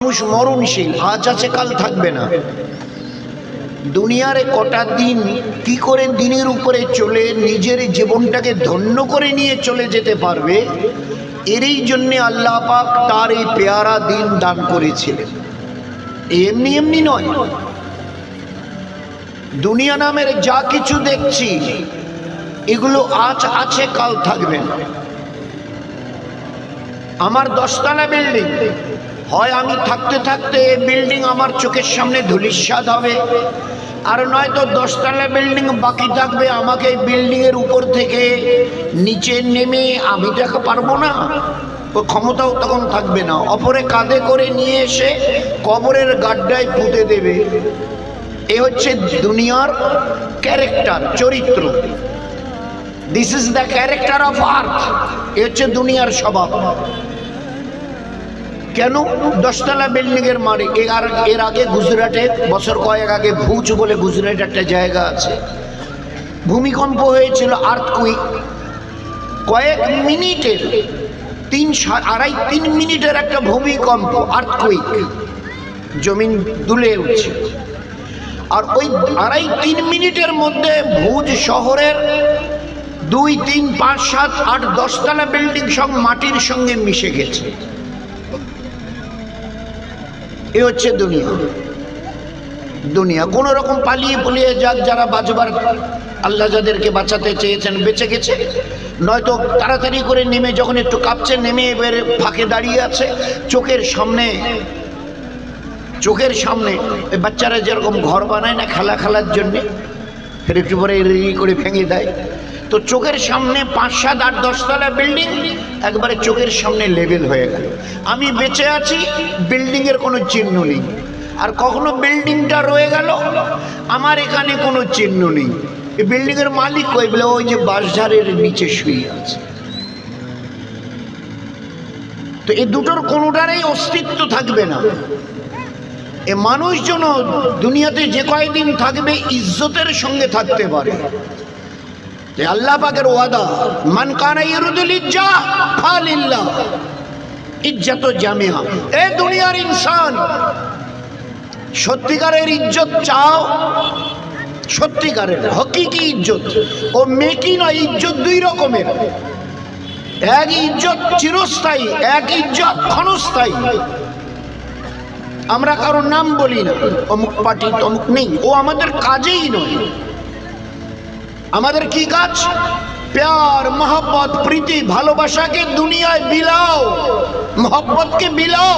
মানুষ মরণশীল, আজ আছে কাল থাকবে না। দুনিয়ার কটা দিন কি করে দিনের উপরে চলে নিজের জীবনটাকে ধন্য করে নিয়ে চলে যেতে পারবে, এরই জন্যে আল্লাহ পাক তার এই পেয়ারা দিন দান করেছিলেন। এমনি এমনি নয়। দুনিয়া নামের যা কিছু দেখছি এগুলো আজ আছে কাল থাকবে না। আমার 10 তলা বিল্ডিং, হয় আমি থাকতে থাকতে এই বিল্ডিং আমার চোখের সামনে ধূলিসাৎ হবে, আর নয়তো 10 তলা বিল্ডিং বাকি থাকবে, আমাকে এই বিল্ডিং এর উপর থেকে নিচে নেমে আমি দেখা পারবো না, ও ক্ষমতাও তখন থাকবে না। অপরে কাঁধে করে নিয়ে এসে কবরের গাড্ডায় পুঁতে দেবে। এ হচ্ছে দুনিয়ার ক্যারেক্টার, চরিত্র। This is the character of earth. এ হচ্ছে দুনিয়ার স্বভাব। কেন 10 তলা বিল্ডিং এর মারে? এর আগে গুজরাটে বছর কয়েক আগে ভুজ বলে গুজরাটে একটা জায়গা আছে, ভূমিকম্প হয়েছিল, আর্থকুইক। কয়েক মিনিটের 3-3.5 মিনিটের একটা ভূমিকম্প, আর্থকুইক, জমিন দুলে উঠছে। আর ওই 2.5-3 মিনিটের মধ্যে ভুজ শহরের 2, 3, 5, 7, 8, 10 তলা বিল্ডিং সব মাটির সঙ্গে মিশে গেছে। এ হচ্ছে দুনিয়া। দুনিয়া কোন রকম পালিয়ে যাক, যারা বাঁচবার আল্লাহ যাদেরকে বাঁচাতে চেয়েছেন বেঁচে গেছে, নয়তো তাড়াতাড়ি করে নেমে যখন একটু কাঁপছে নেমে এবারে ফাঁকে দাঁড়িয়ে আছে। চোখের সামনে বাচ্চারা যেরকম ঘর বানায় না খেলার জন্যে, ফের একটু পরে রেডি করে ভেঙে দেয়, তো চোখের সামনে 5, 7, 8, 10 তলা বিল্ডিং একবারে চোখের সামনে লেভেল হয়ে গেল। আমি বেঁচে আছি, বিল্ডিং এর কোনো চিহ্ন নেই। আর কখনো বিল্ডিংটা রয়ে গেল, আমার এখানে কোনো চিহ্ন নেই। এই বিল্ডিং এর মালিক কই? বলে ওই যে বাঁশঝাড়ের নিচে শুয়ে আছে। তো এই দুটোর কোনোটারই অস্তিত্ব থাকবে না। এ মানুষজন দুনিয়াতে যে কয়দিন থাকবে ইজ্জতের সঙ্গে থাকতে পারে। আল্লাহ পাকের ওয়াদা, মান কানা ইউরিদুল ইজ্জাহ ফালিল্লাহ ইজ্জত জামিআ। এ দুনিয়ার ইনসান, সত্যিকারের ইজ্জত চাও, সত্যিকারের হকিকি ইজ্জত, ও মেকি নয়। ইজ্জত 2 রকমের, এক ইজ্জত চিরস্থায়ী, এক ইজ্জত ক্ষণস্থায়ী। আমরা কারোর নাম বলি না, অমুক পার্টি তমুক নেই, ও আমাদের কাজেই নয়। আমাদের কি কাজ? প্যার, মোহব্বত, প্রীতি, ভালোবাসাকে দুনিয়ায় বিলাও, মোহব্বতকে বিলাও।